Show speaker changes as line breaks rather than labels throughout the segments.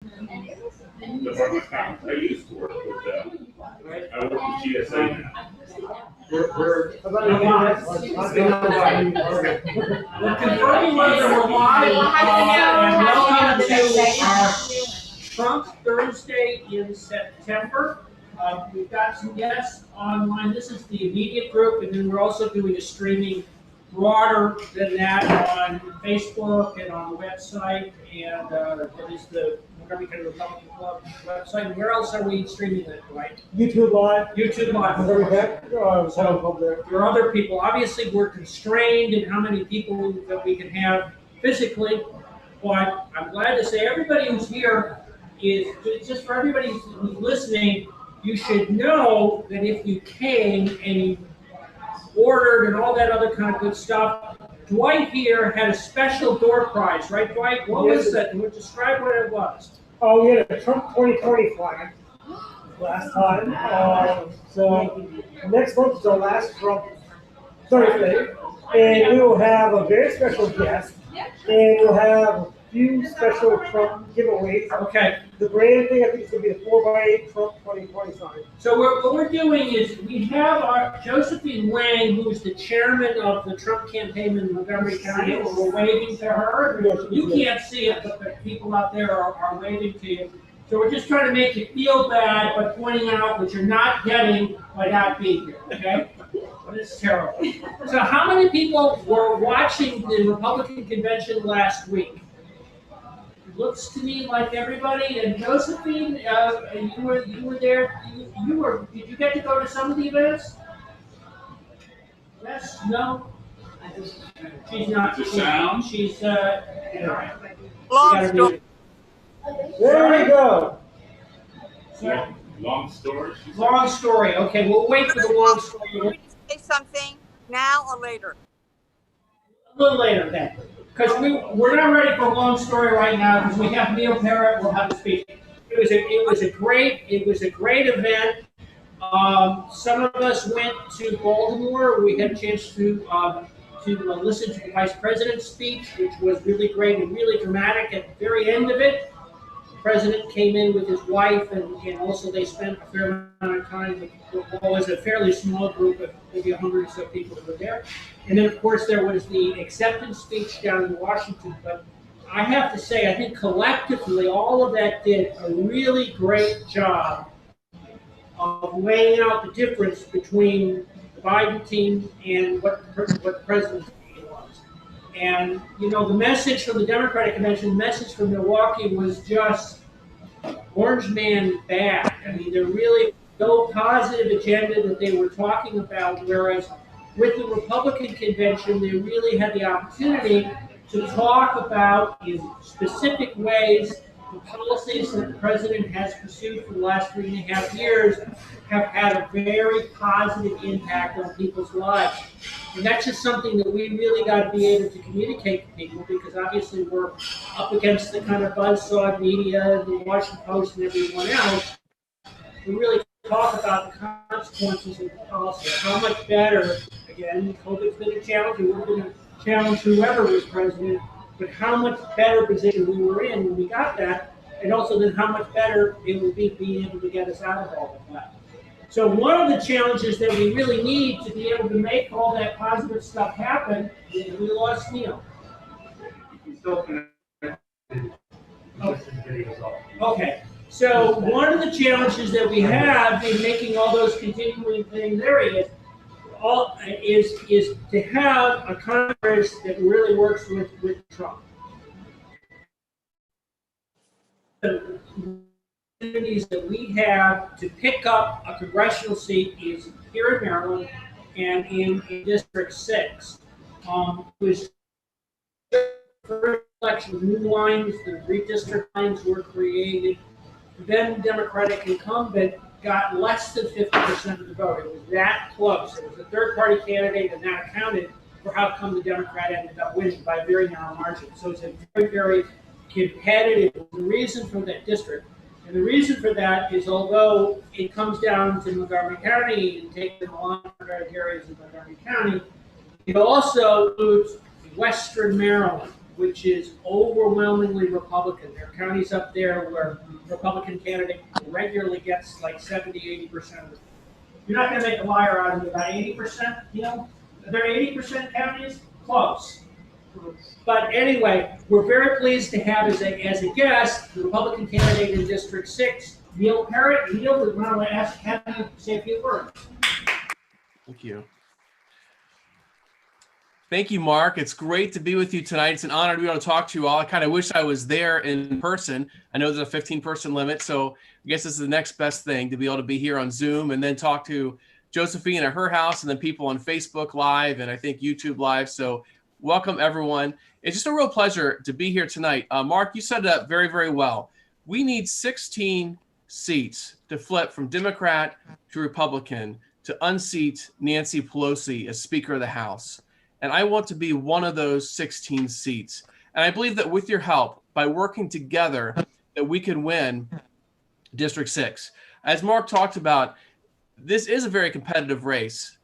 Department of Commerce. I used to work with them. I work with GSA now.
We're
confirming whether we're live, and welcome to our Trump Thursday in September. We've got some guests online. This is the immediate group, and then we're also doing a streaming broader than that on Facebook and on the website, and that is the Montgomery County Republican Club website. And where else are we streaming that, right?
YouTube Live.
YouTube Live. There are other people. Obviously, we're constrained in how many people that we can have physically, but I'm glad to say everybody who's here is, just for everybody who's listening, you should know that if you came and you ordered and all that other kind of good stuff, Dwight here had a special door prize, right, Dwight? What was that? Can you describe what it was?
Oh, we had a Trump 2020 flag last time. So next month is our last Trump Thursday, and we will have a very special guest, and we'll have a few special Trump giveaways.
Okay.
The brand thing, I think, is going to be the 4x8 Trump 2020 sign.
So what we're doing is we have our Josephine Lang, who's the chairman of the Trump campaign in Montgomery County. We're waving to her. You can't see it, but the people out there are waving to you. So we're just trying to make you feel bad by pointing out what you're not getting by not being here, okay? It's terrible. So how many people were watching the Republican convention last week? Looks to me like everybody. And Josephine, you were there. Did you get to go to some of the events? Yes. No. She's not.
The sound?
She's.
Long story.
There you go.
Sorry?
Long story.
Long story. Okay, we'll wait for the long story.
Want me to say something now or later?
A little later then. Because we're not ready for a long story right now because we have Neil Parrott will have a speech. It was a great event. Some of us went to Baltimore. We had a chance to listen to the vice president's speech, which was really great and really dramatic. At the very end of it, the president came in with his wife, and also they spent a fair amount of time with what was a fairly small group of maybe 100 or so people who were there. And then, of course, there was the acceptance speech down in Washington. But I have to say, I think collectively, all of that did a really great job of laying out the difference between the Biden team and what the president's team was. And, the message from the Democratic Convention, the message from Milwaukee was just Orange Man bad. I mean, there really no positive agenda that they were talking about, whereas with the Republican convention, they really had the opportunity to talk about in specific ways the policies that the president has pursued for the last 3.5 years have had a very positive impact on people's lives. And that's just something that we really got to be able to communicate to people, because obviously we're up against the kind of buzzsaw media, the Washington Post and everyone else. We really talk about the consequences of the policy. How much better, again, COVID's been a challenge, it would have been a challenge whoever was president, but how much better position we were in when we got that, and also then how much better it would be being able to get us out of all of that. So one of the challenges that we really need to be able to make all that positive stuff happen is we lost Neil. Okay. So one of the challenges that we have in making all those continuing things areas is to have a Congress that really works with Trump. The opportunities that we have to pick up a congressional seat is here in Maryland and in District 6. Was first election, new lines, the redistrict lines were created. Then Democratic incumbent got less than 50% of the vote. It was that close. It was a third-party candidate, and that accounted for how come the Democrat ended up winning by a very narrow margin. So it's a very, very competitive reason for that district. And the reason for that is, although it comes down to Montgomery County and taking a lot of Democratic areas in Montgomery County, it also includes Western Maryland. which is overwhelmingly Republican. There are counties up there where Republican candidate regularly gets like 70–80% of the. You're not going to make a liar out of me. About 80%, you know? Are there 80% counties? Close. But anyway, we're very pleased to have as a guest the Republican candidate in District 6, Neil Parrott. Neil, we want to ask Kevin to say a few words.
Thank you. Thank you, Mark. It's great to be with you tonight. It's an honor to be able to talk to you all. I kind of wish I was there in person. I know there's a 15-person limit, so I guess this is the next best thing, to be able to be here on Zoom and then talk to Josephine at her house and then people on Facebook Live and I think YouTube Live. So welcome, everyone. It's just a real pleasure to be here tonight. Mark, you set it up very, very well. We need 16 seats to flip from Democrat to Republican to unseat Nancy Pelosi as Speaker of the House. And I want to be one of those 16 seats. And I believe that with your help, by working together, that we can win District 6. As Mark talked about, this is a very competitive race.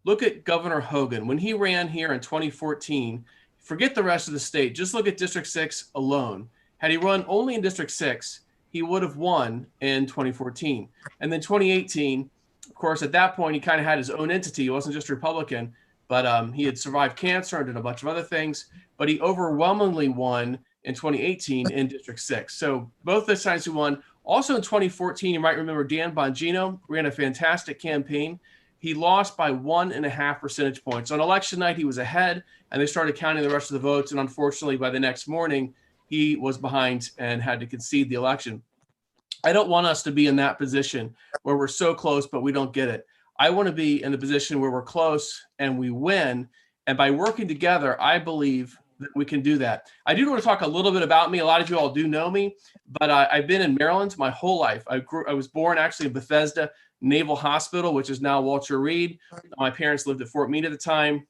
Look at Governor Hogan. When he ran here in 2014, forget the rest of the state. Just look at District 6 alone. Had he run only in District 6, he would have won in 2014. And then 2018, of course, at that point, he kind of had his own entity. He wasn't just Republican. But he had survived cancer and did a bunch of other things. But he overwhelmingly won in 2018 in District 6. So both those times he won. Also in 2014, you might remember Dan Bongino ran a fantastic campaign. He lost by 1.5 percentage points. On election night, he was ahead, and they started counting the rest of the votes. And unfortunately, by the next morning, he was behind and had to concede the election. I don't want us to be in that position where we're so close, but we don't get it. I want to be in the position where we're close and we win. And by working together, I believe that we can do that. I do want to talk a little bit about me. A lot of you all do know me, but I've been in Maryland my whole life. I was born actually in Bethesda Naval Hospital, which is now Walter Reed. My parents lived at Fort Meade at the time.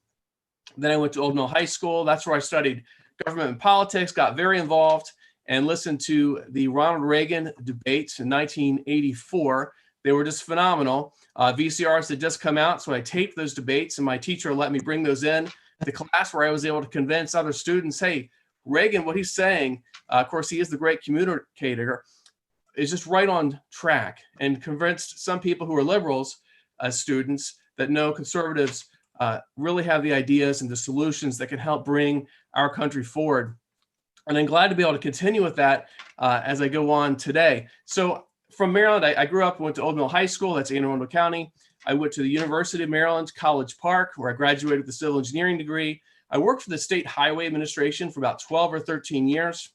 Then I went to Old Mill High School. That's where I studied government and politics, got very involved, and listened to the Ronald Reagan debates in 1984. They were just phenomenal. VCRs had just come out, so I taped those debates, and my teacher let me bring those in to class where I was able to convince other students, hey, Reagan, what he's saying, of course, he is the great communicator, is just right on track, and convinced some people who are liberals as students that no, conservatives really have the ideas and the solutions that can help bring our country forward. And I'm glad to be able to continue with that as I go on today. So from Maryland, I grew up, went to Old Mill High School, that's Anne Arundel County. I went to the University of Maryland, College Park, where I graduated with a civil engineering degree. I worked for the State Highway Administration for about 12 or 13 years.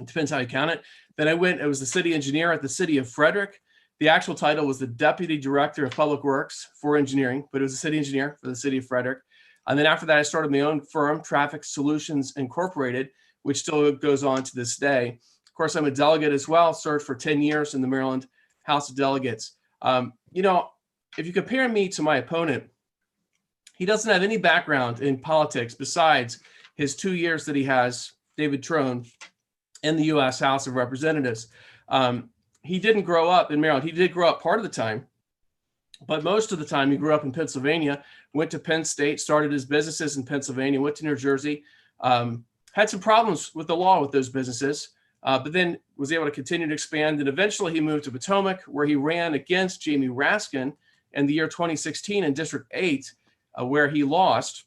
It depends how you count it. Then I was the city engineer at the city of Frederick. The actual title was the Deputy Director of Public Works for Engineering, but it was a city engineer for the city of Frederick. And then after that, I started my own firm, Traffic Solutions Incorporated, which still goes on to this day. Of course, I'm a delegate as well, served for 10 years in the Maryland House of Delegates. If you compare me to my opponent, he doesn't have any background in politics besides his 2 years that he has, David Trone, in the U.S. House of Representatives. He didn't grow up in Maryland. He did grow up part of the time, but most of the time he grew up in Pennsylvania, went to Penn State, started his businesses in Pennsylvania, went to New Jersey, had some problems with the law with those businesses, but then was able to continue to expand. And eventually he moved to Potomac, where he ran against Jamie Raskin in the year 2016 in District 8, where he lost.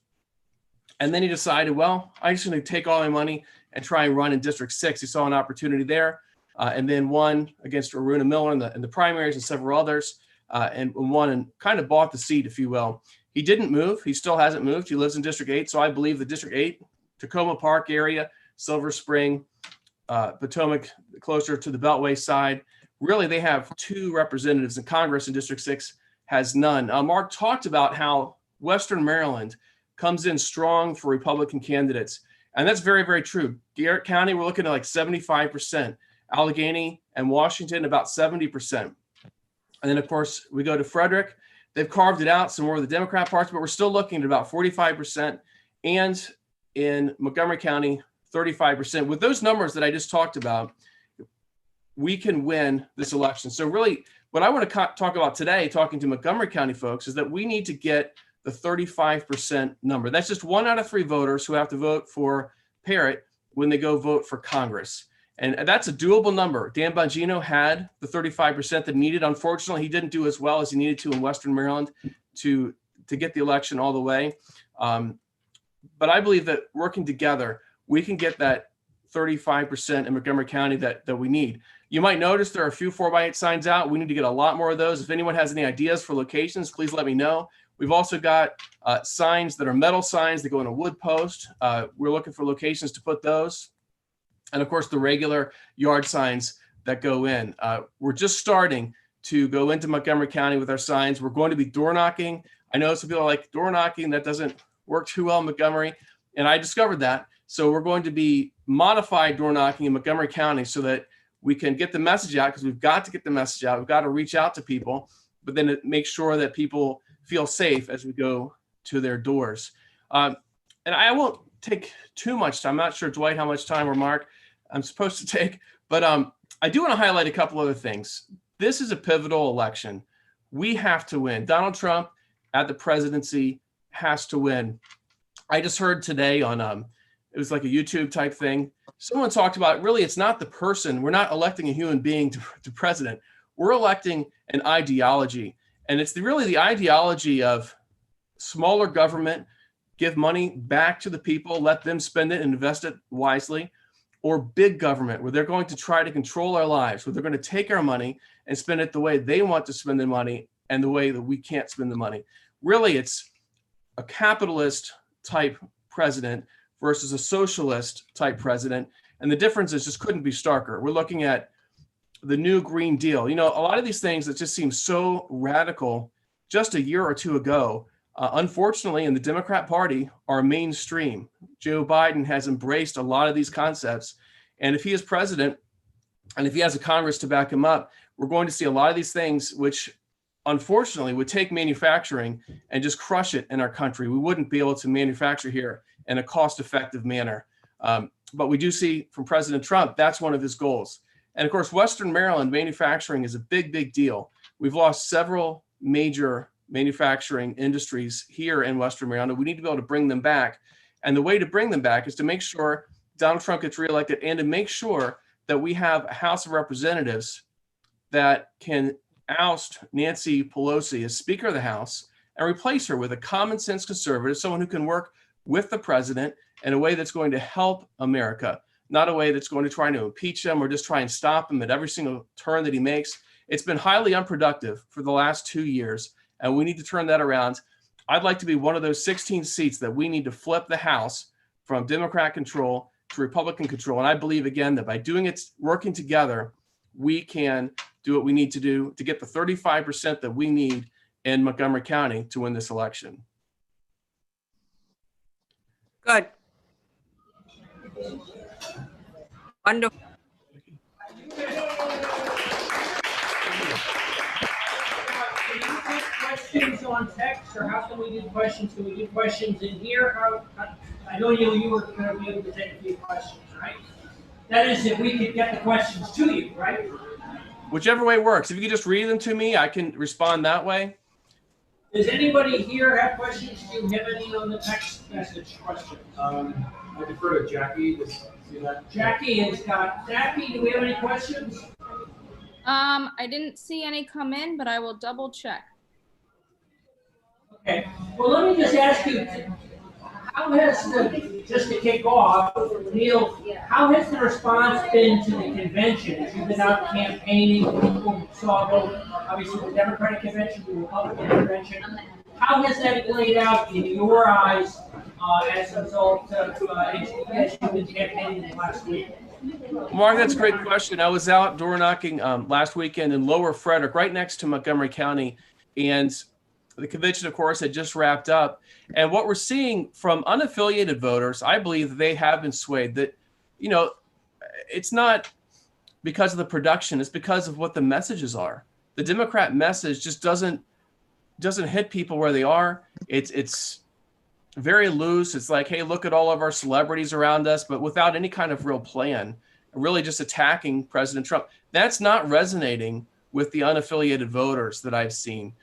And then he decided, well, I'm just going to take all my money and try and run in District 6. He saw an opportunity there, and then won against Aruna Miller in the primaries and several others, and won and kind of bought the seat, if you will. He didn't move. He still hasn't moved. He lives in District 8. So I believe the District 8, Tacoma Park area, Silver Spring, Potomac, closer to the Beltway side, really they have 2 representatives in Congress, and District 6 has none. Mark talked about how Western Maryland comes in strong for Republican candidates. And that's very, very true. Garrett County, we're looking at like 75%. Allegheny and Washington, about 70%. And then, of course, we go to Frederick. They've carved it out, some more of the Democrat parts, but we're still looking at about 45%. And in Montgomery County, 35%. With those numbers that I just talked about, we can win this election. So really, what I want to talk about today, talking to Montgomery County folks, is that we need to get the 35% number. That's just 1 out of 3 voters who have to vote for Parrott when they go vote for Congress. And that's a doable number. Dan Bongino had the 35% that needed. Unfortunately, he didn't do as well as he needed to in Western Maryland to get the election all the way. But I believe that working together, we can get that 35% in Montgomery County that we need. You might notice there are a few 4x8 signs out. We need to get a lot more of those. If anyone has any ideas for locations, please let me know. We've also got signs that are metal signs that go in a wood post. We're looking for locations to put those. And of course, the regular yard signs that go in. We're just starting to go into Montgomery County with our signs. We're going to be door knocking. I know some people are like, door knocking, that doesn't work too well in Montgomery. And I discovered that. So we're going to be modified door knocking in Montgomery County so that we can get the message out, because we've got to get the message out. We've got to reach out to people, but then make sure that people feel safe as we go to their doors. And I won't take too much time. I'm not sure, Dwight, how much time or Mark I'm supposed to take, but I do want to highlight a couple other things. This is a pivotal election. We have to win. Donald Trump at the presidency has to win. I just heard today on, it was like a YouTube type thing. Someone talked about, really, it's not the person. We're not electing a human being to president. We're electing an ideology. And it's really the ideology of smaller government, give money back to the people, let them spend it and invest it wisely, or big government, where they're going to try to control our lives, where they're going to take our money and spend it the way they want to spend the money and the way that we can't spend the money. Really, it's a capitalist type president versus a socialist type president. And the differences just couldn't be starker. We're looking at the new Green Deal. You know, a lot of these things that just seem so radical just a year or two ago, unfortunately, in the Democrat Party are mainstream. Joe Biden has embraced a lot of these concepts. And if he is president, and if he has a Congress to back him up, we're going to see a lot of these things, which unfortunately would take manufacturing and just crush it in our country. We wouldn't be able to manufacture here in a cost-effective manner. But we do see from President Trump, that's one of his goals. And of course, Western Maryland manufacturing is a big, big deal. We've lost several major manufacturing industries here in Western Maryland, and we need to be able to bring them back. And the way to bring them back is to make sure Donald Trump gets reelected and to make sure that we have a House of Representatives that can oust Nancy Pelosi as Speaker of the House and replace her with a common sense conservative, someone who can work with the president in a way that's going to help America, not a way that's going to try to impeach him or just try and stop him at every single turn that he makes. It's been highly unproductive for the last 2 years, and we need to turn that around. I'd like to be one of those 16 seats that we need to flip the House from Democrat control to Republican control. And I believe, again, that by doing it, working together, we can do what we need to do to get the 35% that we need in Montgomery County to win this election.
Good. Wonderful.
Questions on text, or how can we do questions? Can we do questions in here? I know you were going to be able to take a few questions, right? That is, if we could get the questions to you, right?
Whichever way works. If you could just read them to me, I can respond that way.
Does anybody here have questions? Do you have any on the text message question?
I defer to Jackie. See that?
Jackie has got. Jackie, do we have any questions?
I didn't see any come in, but I will double check.
Okay. Well, let me just ask you, how has just to kick off, Neil, how has the response been to the convention? As you've been out campaigning, people saw both, obviously, the Democratic convention, the Republican convention. How has that played out in your eyes as a result of as you've been campaigning last week?
Mark, that's a great question. I was out door knocking last weekend in Lower Frederick, right next to Montgomery County, and the convention, of course, had just wrapped up. And what we're seeing from unaffiliated voters, I believe that they have been swayed. That, you know, it's not because of the production; it's because of what the messages are. The Democrat message just doesn't hit people where they are. It's very loose. It's like, hey, look at all of our celebrities around us, but without any kind of real plan, really just attacking President Trump. That's not resonating with the unaffiliated voters that I've seen.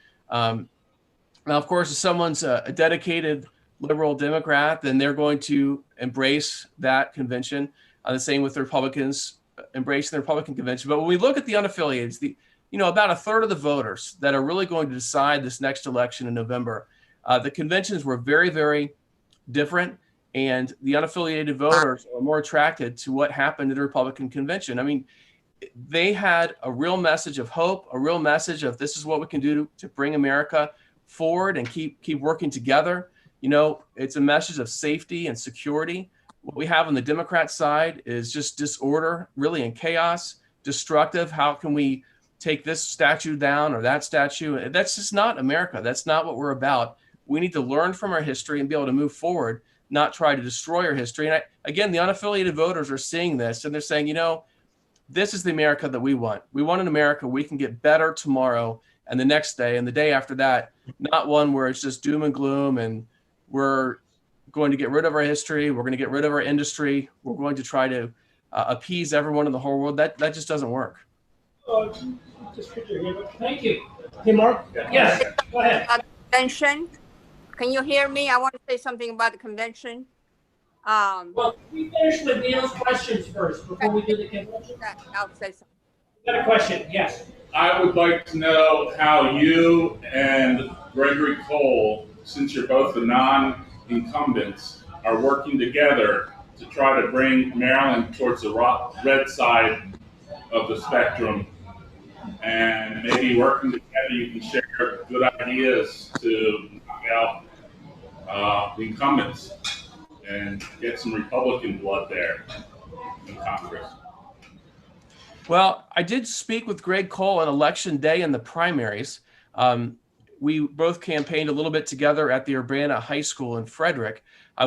Now, of course, if someone's a dedicated liberal Democrat, then they're going to embrace that convention. The same with the Republicans embracing the Republican convention. But when we look at the unaffiliated, about a third of the voters that are really going to decide this next election in November, the conventions were very, very different. And the unaffiliated voters are more attracted to what happened at the Republican convention. I mean, they had a real message of hope, a real message of this is what we can do to bring America forward and keep working together. It's a message of safety and security. What we have on the Democrat side is just disorder, really, and chaos, destructive. How can we take this statue down or that statue? That's just not America. That's not what we're about. We need to learn from our history and be able to move forward, not try to destroy our history. And again, the unaffiliated voters are seeing this and they're saying, this is the America that we want. We want an America we can get better tomorrow and the next day and the day after that, not one where it's just doom and gloom and we're going to get rid of our history. We're going to get rid of our industry. We're going to try to appease everyone in the whole world. That just doesn't work.
Thank you.
Hey, Mark?
Yes, go ahead.
Convention. Can you hear me? I want to say something about the convention.
Well, we finish with Neil's questions first before we do the convention.
I'll say something.
You got a question? Yes.
I would like to know how you and Gregory Cole, since you're both the non-incumbents, are working together to try to bring Maryland towards the red side of the spectrum. And maybe working together, you can share good ideas to knock out the incumbents and get some Republican blood there in Congress.
Well, I did speak with Greg Cole on election day in the primaries. We both campaigned a little bit together at the Urbana High School in Frederick. I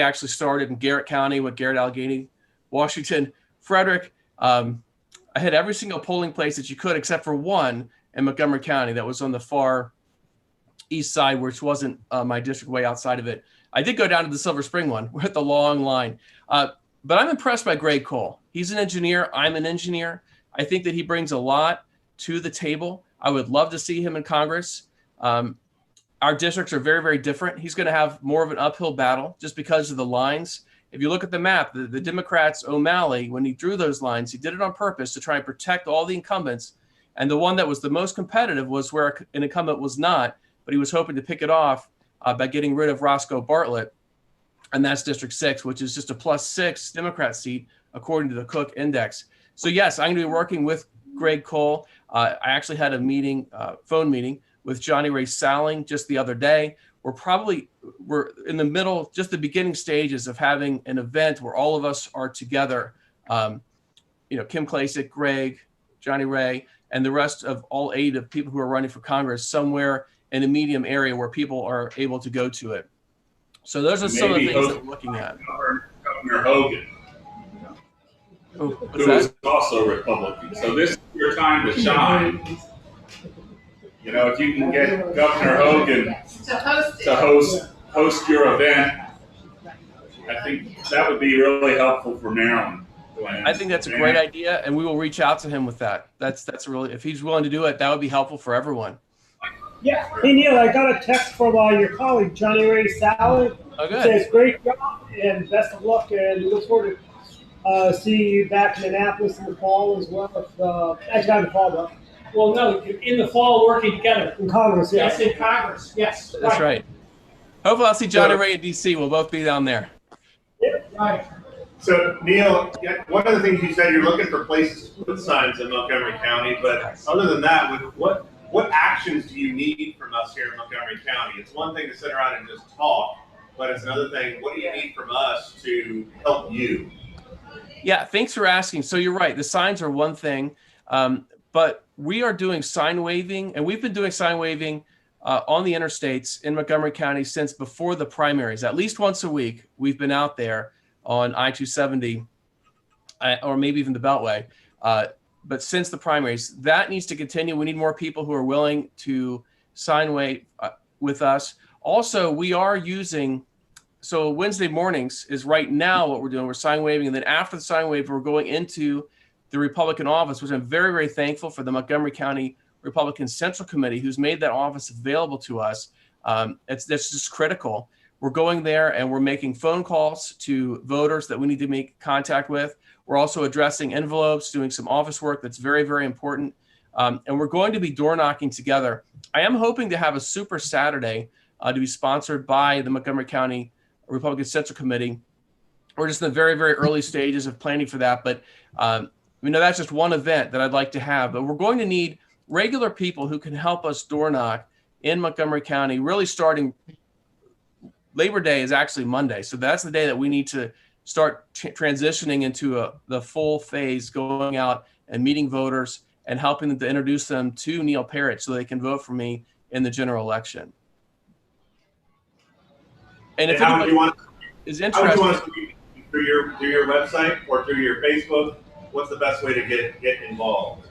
actually started in Garrett County with Garrett, Allegheny, Washington, Frederick. I had every single polling place that you could, except for one in Montgomery County that was on the far east side, which wasn't my district, way outside of it. I did go down to the Silver Spring one. We're at the long line. But I'm impressed by Greg Cole. He's an engineer. I'm an engineer. I think that he brings a lot to the table. I would love to see him in Congress. Our districts are very, very different. He's going to have more of an uphill battle just because of the lines. If you look at the map, the Democrats, O'Malley, when he drew those lines, he did it on purpose to try and protect all the incumbents. And the one that was the most competitive was where an incumbent was not, but he was hoping to pick it off by getting rid of Roscoe Bartlett. And that's District 6, which is just a +6 Democrat seat, according to the Cook Index. So yes, I'm going to be working with Greg Cole. I actually had a phone meeting with Johnny Ray Salling just the other day. We're in the middle, just the beginning stages of having an event where all of us are together. Kim Klacik, Greg, Johnny Ray, and the rest of all 8 of people who are running for Congress somewhere in a medium area where people are able to go to it. So those are some of the things that we're looking at.
Governor Hogan, who is also Republican. So this is your time to shine. If you can get Governor Hogan to host your event, I think that would be really helpful for Maryland.
I think that's a great idea, and we will reach out to him with that. That's really, if he's willing to do it, that would be helpful for everyone.
Yeah. Hey, Neil, I got a text from your colleague, Johnny Ray Salling.
Oh, good.
Says, great job and best of luck, and we look forward to seeing you back in Annapolis in the fall as well. Actually, not in the fall, but
Well, no, in the fall, working together.
in Congress, yeah.
Yes, in Congress, yes.
That's right. Hopefully I'll see Johnny Ray in DC. We'll both be down there.
Right.
So, Neil, one of the things you said, you're looking for places to put signs in Montgomery County, but other than that, what actions do you need from us here in Montgomery County? It's one thing to sit around and just talk, but it's another thing, what do you need from us to help you?
Yeah, thanks for asking. So you're right. The signs are one thing, but we are doing sign waving, and we've been doing sign waving on the interstates in Montgomery County since before the primaries. At least once a week, we've been out there on I-270 or maybe even the Beltway. But since the primaries, that needs to continue. We need more people who are willing to sign wave with us. Also, we are using, so Wednesday mornings is right now what we're doing. We're sign waving. And then after the sign wave, we're going into the Republican office, which I'm very, very thankful for the Montgomery County Republican Central Committee, who's made that office available to us. That's just critical. we're going there and we're making phone calls to voters that we need to make contact with. We're also addressing envelopes, doing some office work that's very, very important. And we're going to be door knocking together. I am hoping to have a super Saturday to be sponsored by the Montgomery County Republican Central Committee. We're just in the very, very early stages of planning for that. But that's just one event that I'd like to have. But we're going to need regular people who can help us door knock in Montgomery County, really starting Labor Day is actually Monday. So that's the day that we need to start transitioning into the full phase, going out and meeting voters and helping them to introduce them to Neil Parrott so they can vote for me in the general election. And if anybody is
how would you want
interested,
us to be through your website or through your Facebook? What's the best way to get involved?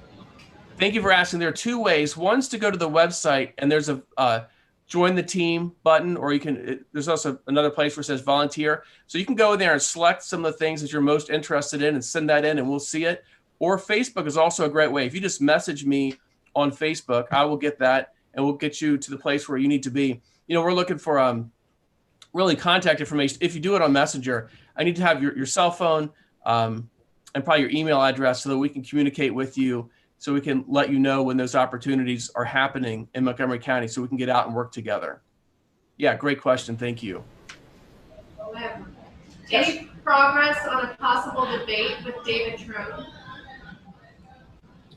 thank you for asking. There are two ways. One's to go to the website and there's a join the team button, or there's also another place where it says volunteer. So you can go there and select some of the things that you're most interested in and send that in and we'll see it. Or Facebook is also a great way. If you just message me on Facebook, I will get that and we'll get you to the place where you need to be. We're looking for really contact information. If you do it on Messenger, I need to have your cell phone and probably your email address so that we can communicate with you, so we can let you know when those opportunities are happening in Montgomery County so we can get out and work together. Yeah, great question. Thank you.
Any progress on a possible debate with David Trone?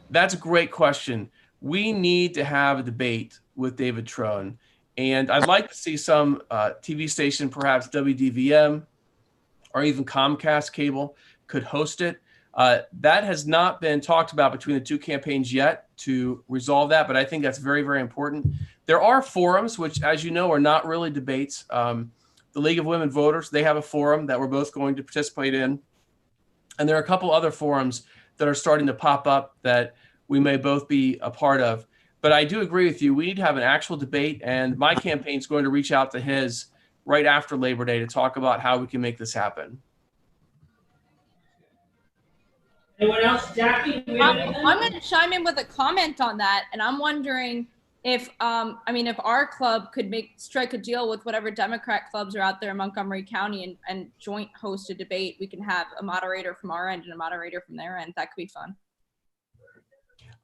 That's a great question. We need to have a debate with David Trone. And I'd like to see some TV station, perhaps WDVM or even Comcast Cable, could host it. That has not been talked about between the two campaigns yet to resolve that, but I think that's very, very important. There are forums, which, as you know, are not really debates. The League of Women Voters, they have a forum that we're both going to participate in. And there are a couple other forums that are starting to pop up that we may both be a part of. But I do agree with you. We need to have an actual debate, and my campaign is going to reach out to his right after Labor Day to talk about how we can make this happen.
Anyone else? Jackie, do we have anything?
I'm going to chime in with a comment on that, and I'm wondering if our club could strike a deal with whatever Democrat clubs are out there in Montgomery County and joint host a debate. We can have a moderator from our end and a moderator from their end. That could be fun.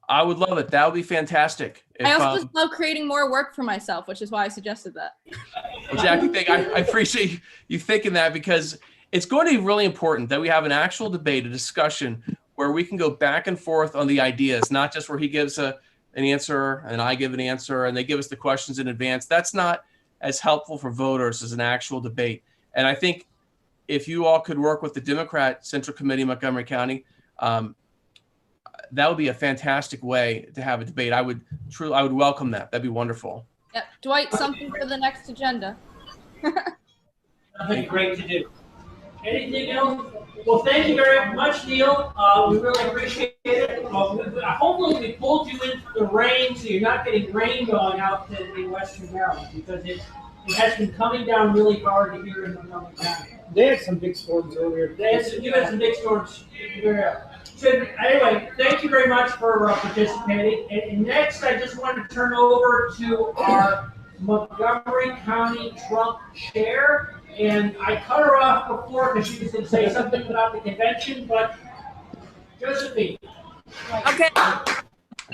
I would love it. That would be fantastic.
I also just love creating more work for myself, which is why I suggested that.
Well, Jackie, I appreciate you thinking that, because it's going to be really important that we have an actual debate, a discussion where we can go back and forth on the ideas, not just where he gives an answer and I give an answer and they give us the questions in advance. That's not as helpful for voters as an actual debate. And I think if you all could work with the Democrat Central Committee in Montgomery County, that would be a fantastic way to have a debate. I would welcome that. That'd be wonderful.
Yep. Dwight, something for the next agenda.
Something great to do. Anything else? Well, thank you very much, Neil. We really appreciate it. Hopefully we pulled you into the rain so you're not getting rained on out in Western Maryland, because it has been coming down really hard here in Montgomery County.
They had some big storms earlier.
You had some big storms. So anyway, thank you very much for participating. And next, I just want to turn over to our Montgomery County Trump chair. And I cut her off before because she was going to say something about the convention, but Josephine.
Okay,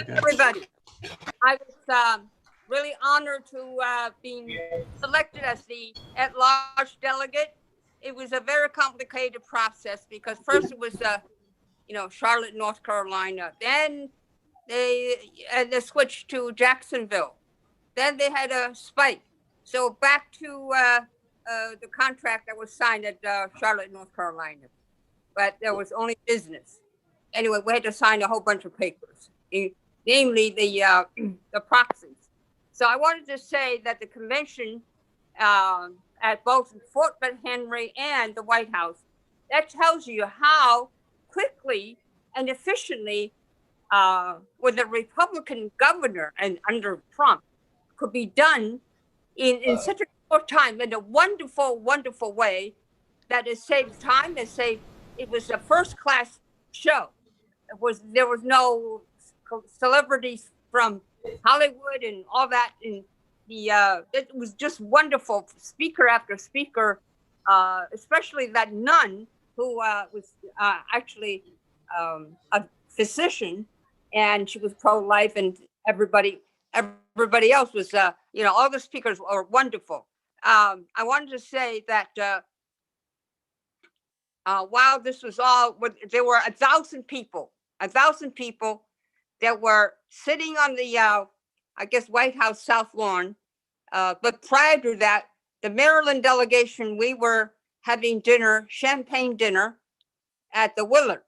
everybody. I was really honored to being selected as the at-large delegate. It was a very complicated process because first it was Charlotte, North Carolina. Then they switched to Jacksonville. Then they had a spike. So back to the contract that was signed at Charlotte, North Carolina. But there was only business. Anyway, we had to sign a whole bunch of papers, namely the proxies. So I wanted to say that the convention at both Fort McHenry and the White House, that tells you how quickly and efficiently with the Republican governor and under Trump could be done in such a short time in a wonderful, wonderful way that it saved time. It was a first-class show. There was no celebrities from Hollywood and all that, and it was just wonderful, speaker after speaker, especially that nun who was actually a physician, and she was pro-life, and everybody else was, all the speakers were wonderful. I wanted to say that while this was all, there were 1,000 people that were sitting on the, I guess, White House South Lawn. But prior to that, the Maryland delegation, we were having dinner, champagne dinner at the Willard.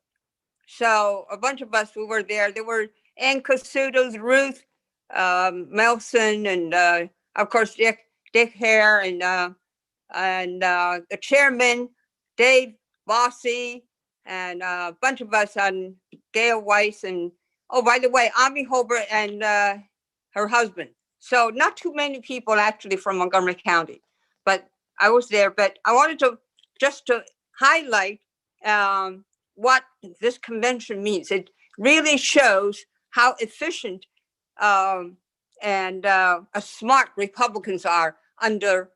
So a bunch of us, we were there. There were Ann Casutos, Ruth Melson, and of course, Dick Hare, and the chairman, Dave Bossy, and a bunch of us, on Gail Weiss, and oh, by the way, Ami Holbert and her husband. So not too many people actually from Montgomery County, but I was there. But I wanted to just to highlight what this convention means. It really shows how efficient and smart Republicans are under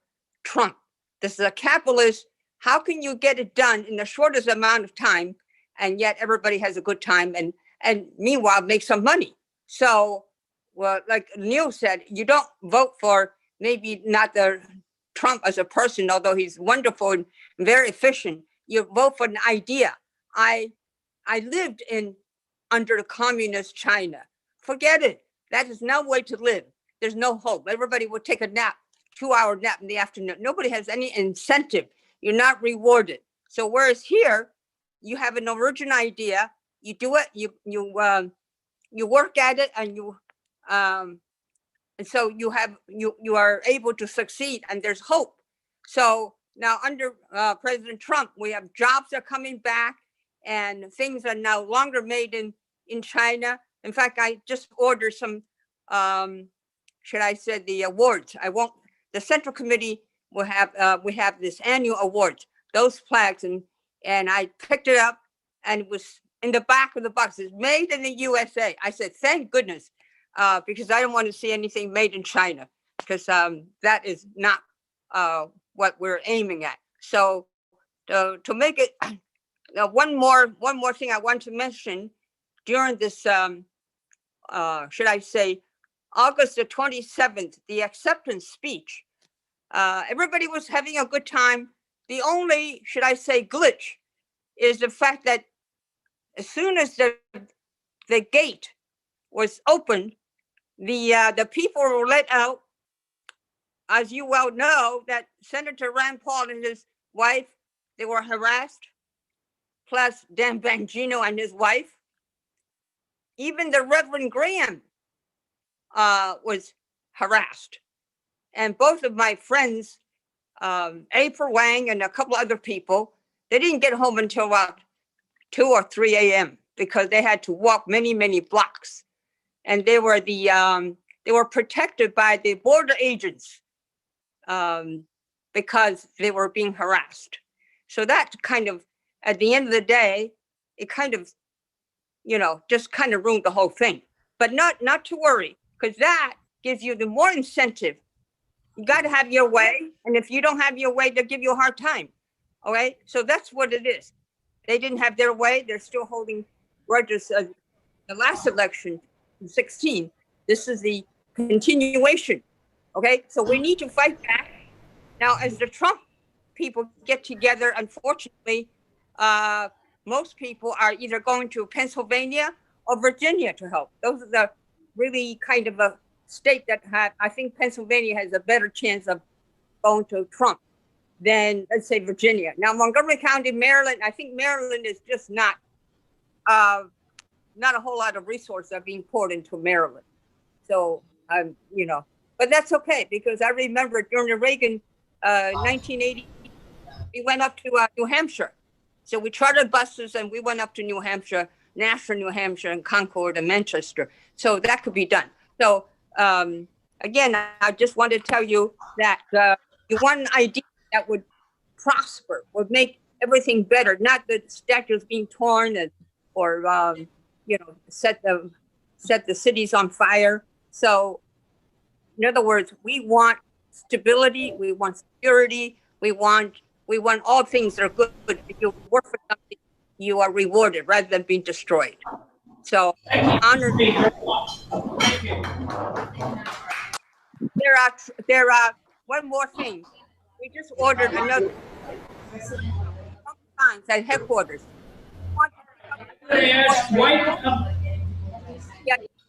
Trump. This is a capitalist. How can you get it done in the shortest amount of time, and yet everybody has a good time, and meanwhile make some money? So, well, like Neil said, you don't vote for maybe not the Trump as a person, although he's wonderful and very efficient. You vote for an idea. I lived under the communist China. Forget it. That is no way to live. There's no hope. Everybody will take a nap, 2-hour nap in the afternoon. Nobody has any incentive. You're not rewarded. So whereas here, you have an original idea, you do it, you work at it, and and so you are able to succeed, and there's hope. So now under President Trump, we have jobs are coming back, and things are no longer made in China. In fact, I just ordered some, should I say, the awards. The Central Committee will have, we have this annual awards, those flags, and I picked it up, and it was in the back of the box. It's made in the USA. I said, thank goodness, because I don't want to see anything made in China, because that is not what we're aiming at. So to make it, one more thing I want to mention during this, should I say, August the 27th, the acceptance speech. Everybody was having a good time. The only, should I say, glitch is the fact that as soon as the gate was opened, the people were let out. As you well know, that Senator Rand Paul and his wife, they were harassed, plus Dan Bongino and his wife. Even the Reverend Graham was harassed. And both of my friends, April Wang and a couple other people, they didn't get home until about 2 or 3 a.m. because they had to walk many, many blocks. And they were protected by the border agents because they were being harassed. So that kind of, at the end of the day, it kind of, just kind of ruined the whole thing. But not to worry, because that gives you the more incentive. You got to have your way. And if you don't have your way, they'll give you a hard time. Okay. So that's what it is. They didn't have their way. They're still holding grudges. The last election, 2016, this is the continuation. Okay. So we need to fight back. Now, as the Trump people get together, unfortunately, most people are either going to Pennsylvania or Virginia to help. Those are the really kind of a state that I think Pennsylvania has a better chance of going to Trump than, let's say, Virginia. Now, Montgomery County, Maryland, I think Maryland is just not a whole lot of resources are being poured into Maryland. So, but that's okay, because I remember during the Reagan 1980, we went up to New Hampshire. So we chartered buses and we went up to New Hampshire, Nashville, New Hampshire, and Concord and Manchester. So that could be done. So again, I just want to tell you that you want an idea that would prosper, would make everything better, not the statues being torn or set the cities on fire. So, In other words, we want stability, we want security, we want all things that are good. If you work for something, you are rewarded rather than being destroyed. So honored. There are one more thing. We just ordered another signs at headquarters. Yeah,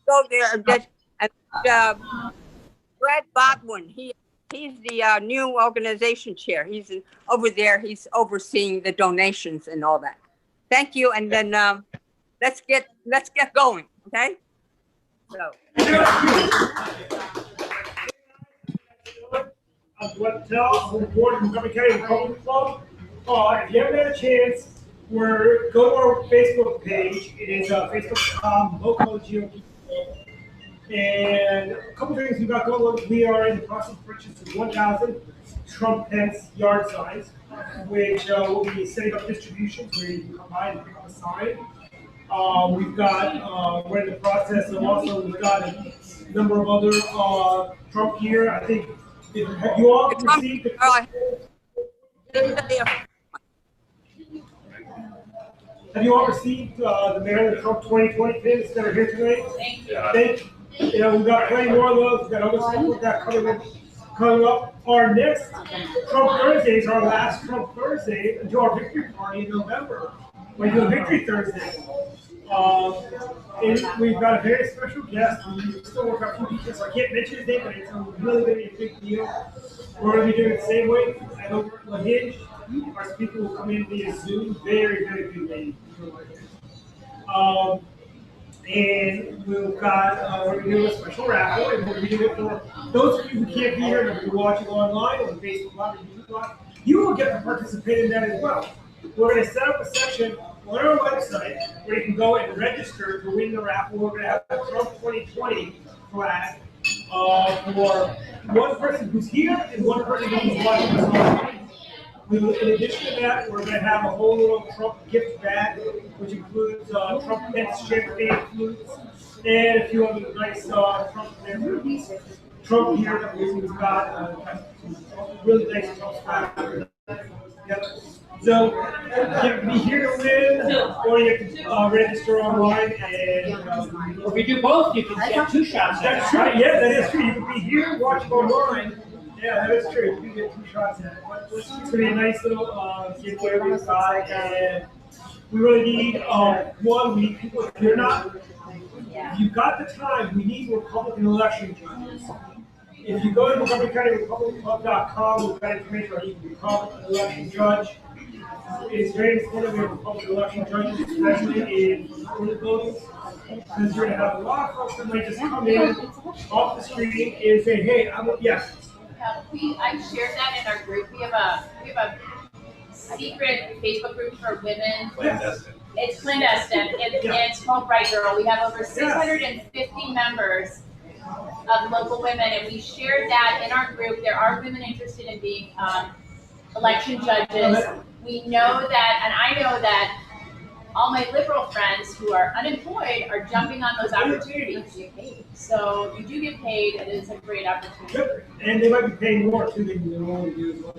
go there and get Brad Botwin. He's the new organization chair. He's over there. He's overseeing the donations and all that. Thank you. And then let's get going. Okay. So.
I want to tell the board of Montgomery County Republican Club, if you haven't had a chance, go to our Facebook page. It is facebook.com, local GOP. And a couple things we got going on. We are in the process of purchasing 1,000 Trump Pence yard signs, which will be setting up distributions where you can come by and pick up a sign. We're in the process of also, we've got a number of other Trump gear. I think, have you all received the Maryland Trump 2020 pins that are here tonight? Thank you. We've got plenty more of those. We've got other stuff we've got coming up. Our next Trump Thursday is our last Trump Thursday until our victory party in November. We do a victory Thursday. And we've got a very special guest. We still work on a few details, so I can't mention his name, but it's really going to be a big deal. We're going to be doing it the same way. And over at LaHinge, our speaker will come in via Zoom. Very, very good lady. And we've got, we're going to do a special raffle, and we're going to do it for those of you who can't be here and are watching online on Facebook Live or YouTube Live. You will get to participate in that as well. We're going to set up a section on our website where you can go and register to win the raffle. We're going to have a Trump 2020 flag for one person who's here and one person who's watching us online. In addition to that, we're going to have a whole little Trump gift bag, which includes Trump Pence champagne flutes and a few other nice Trump gear that we've got. Really nice Trump swag. Yep. So you can be here to win, or you can register online. And
if you do both, you can get 2 shots.
That's true. Yeah, that is true. You can be here watching online. Yeah, that is true. You can get 2 shots at it. It's going to be a nice little giveaway we've got, and we really need 1 week. People, if you've got the time, we need Republican election judges. If you go to Montgomery County RepublicanClub.com, we've got information on you can become an election judge. It's very important we have Republican election judges, especially in early buildings, because you're going to have a lot of folks that might just come in off the street and say, "Hey, yes."
I shared that in our group. We have a secret Facebook group for women.
Clandestine.
It's clandestine. It's called Bright Girl. We have over 650 members of local women, and we shared that in our group. There are women interested in being election judges. We know that, and I know that all my liberal friends who are unemployed are jumping on those opportunities. So you do get paid. It is a great opportunity.
And they might be paying more too than you normally do.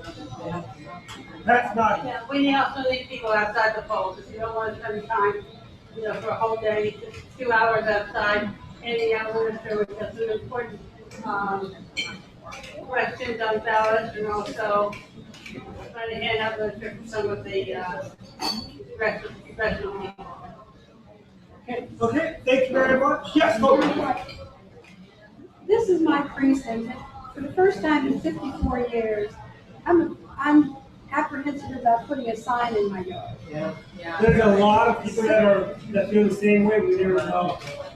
That's not.
Yeah, we need also these people outside the polls. If you don't want to spend time, for a whole day, just 2 hours outside, any minister with just an important questions on ballots, and also try to hand out the some of the rest of people.
Okay, thank you very much. Yes,
This is my precinct. For the first time in 54 years, I'm apprehensive about putting a sign in my yard.
Yeah. There's a lot of people that feel the same way.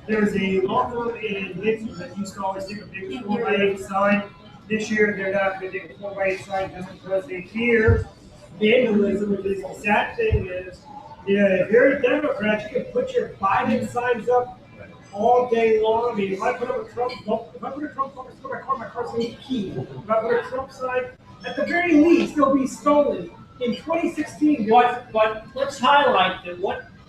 There's a law firm in Lincoln that used to always take a big 4x8 sign. This year, they're not going to take a 4x8 sign just because they fear vandalism, which is the sad thing is, if you're a Democrat, you can put your Biden signs up all day long. I mean, if I put up a Trump, my car's going to be key. If I put a Trump sign, at the very least, they'll be stolen. In 2016,
but let's highlight that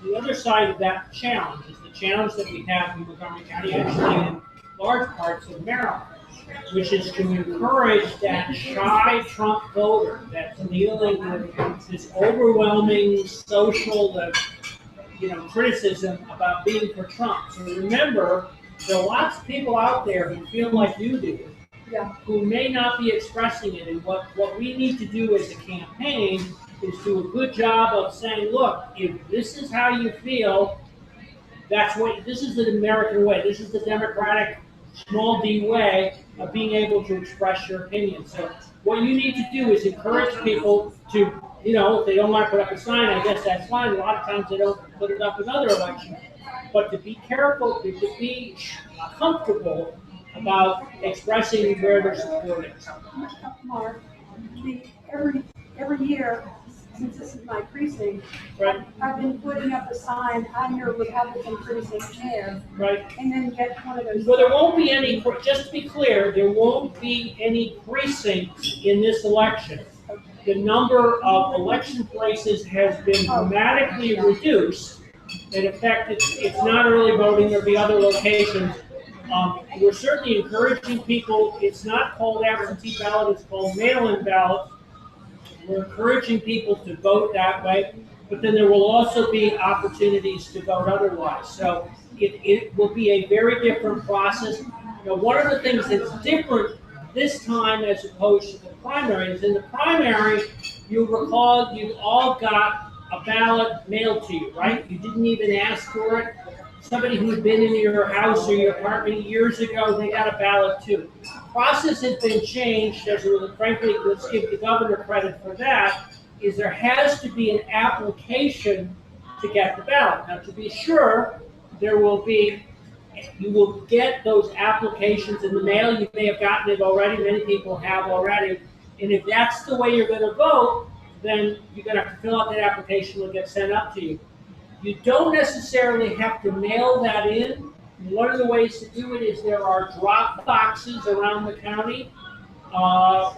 the other side of that challenge is the challenge that we have in Montgomery County, actually large parts of Maryland, which is to encourage that shy Trump voter that's dealing with this overwhelming social, criticism about being for Trump. So remember, there are lots of people out there who feel like you do,
Yeah.
who may not be expressing it. And what we need to do as a campaign is do a good job of saying, look, if this is how you feel, this is the American way. This is the democratic small d way of being able to express your opinion. So what you need to do is encourage people to, if they don't want to put up a sign, I guess that's fine. A lot of times they don't put it up in other elections. But to be careful, to be comfortable about expressing where they're supporting.
Mark, every year, since this is my precinct,
Right.
I've been putting up a sign, I'm your Republican precinct chair,
Right.
and then get one of those.
Well, there won't be any, just to be clear, there won't be any precincts in this election. The number of election places has been dramatically reduced. In effect, it's not early voting, there'll be other locations. We're certainly encouraging people, it's not called absentee ballot, it's called mail-in ballot. We're encouraging people to vote that way, but then there will also be opportunities to vote otherwise. So it will be a very different process. One of the things that's different this time as opposed to the primary is in the primary, you'll recall you all got a ballot mailed to you, right? You didn't even ask for it. Somebody who had been in your house or your apartment years ago, they got a ballot too. Process has been changed, frankly, let's give the governor credit for that, is there has to be an application to get the ballot. Now, to be sure, you will get those applications in the mail. You may have gotten it already, many people have already. And if that's the way you're gonna vote, then you're gonna have to fill out that application, it'll get sent up to you. You don't necessarily have to mail that in. One of the ways to do it is there are drop boxes around the county, or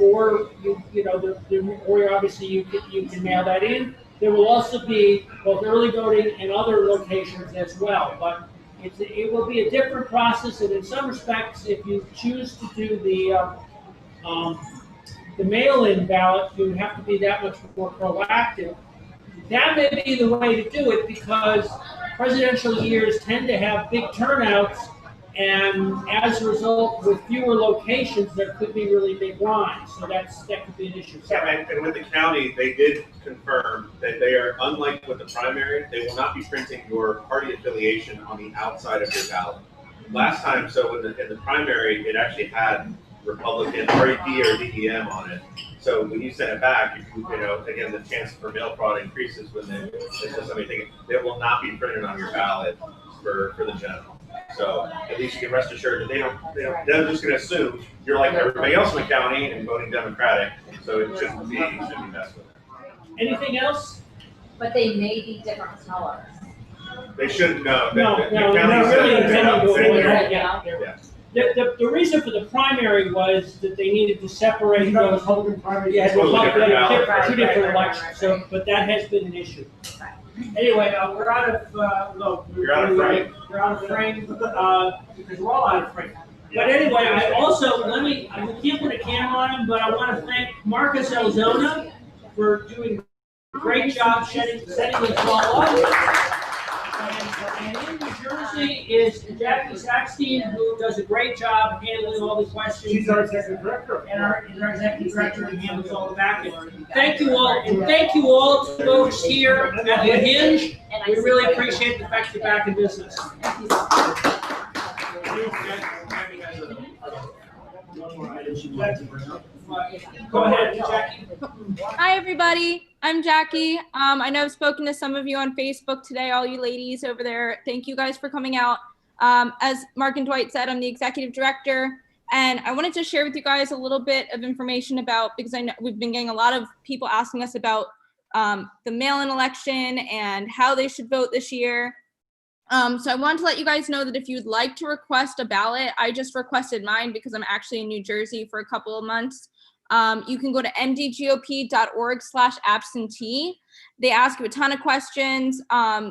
obviously you can mail that in. There will also be both early voting and other locations as well, but it will be a different process. And in some respects, if you choose to do the mail-in ballot, you have to be that much more proactive. That may be the way to do it because presidential years tend to have big turnouts, and as a result, with fewer locations, there could be really big lines. So that could be an issue.
Yeah, and with the county, they did confirm that they are, unlike with the primary, they will not be printing your party affiliation on the outside of your ballot. Last time, so in the primary, it actually had Republican, REP or DEM on it. So when you send it back, again, the chance for mail fraud increases when it's just somebody thinking it will not be printed on your ballot for the general. So at least you can rest assured that they're just going to assume you're like everybody else in the county and voting Democratic. So it shouldn't be messed with.
Anything else?
But they may be different colors.
They shouldn't know.
No, The reason for the primary was that they needed to separate those.
Republican primary.
Yeah,
Right.
two different elections. So, but that has been an issue. Anyway, we're out of
You're out of frame.
We're out of frame because we're all out of frame. But anyway, I also we can't put a camera on him, but I want to thank Marcus Elzona for doing a great job setting this all up. And in New Jersey is Jackie Saxton, who does a great job handling all the questions.
She's our executive director.
And our executive director who handles all the back end. Thank you all, and thank you all to folks here at the Hinge. We really appreciate the fact you're back in business. Go ahead, Jackie.
Hi, everybody. I'm Jackie. I know I've spoken to some of you on Facebook today, all you ladies over there. Thank you guys for coming out. As Mark and Dwight said, I'm the executive director, and I wanted to share with you guys a little bit of information because I know we've been getting a lot of people asking us about the mail-in election and how they should vote this year. So I wanted to let you guys know that if you'd like to request a ballot, I just requested mine because I'm actually in New Jersey for a couple of months. You can go to mdgop.org/absentee. They ask you a ton of questions.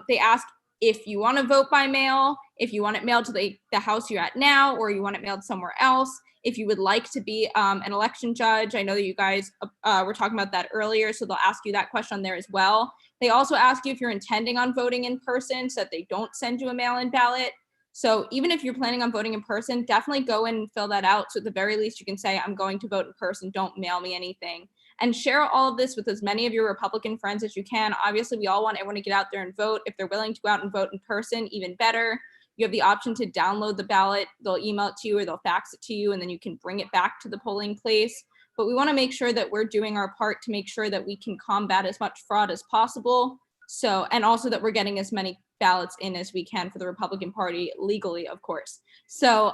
They ask if you want to vote by mail, if you want it mailed to the house you're at now, or you want it mailed somewhere else. If you would like to be an election judge, I know that you guys were talking about that earlier, so they'll ask you that question there as well. They also ask you if you're intending on voting in person so that they don't send you a mail-in ballot. So even if you're planning on voting in person, definitely go in and fill that out. So at the very least, you can say, I'm going to vote in person, don't mail me anything. And share all of this with as many of your Republican friends as you can. Obviously, we all want everyone to get out there and vote. If they're willing to go out and vote in person, even better. You have the option to download the ballot. They'll email it to you or they'll fax it to you, and then you can bring it back to the polling place. But we want to make sure that we're doing our part to make sure that we can combat as much fraud as possible. So, and also that we're getting as many ballots in as we can for the Republican Party legally, of course. So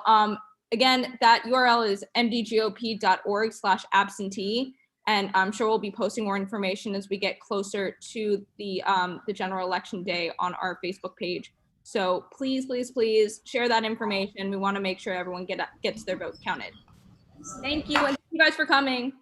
again, that URL is mdgop.org/absentee. And I'm sure we'll be posting more information as we get closer to the general election day on our Facebook page. So please, please, please share that information. We want to make sure everyone gets their vote counted. Thank you, and thank you guys for coming.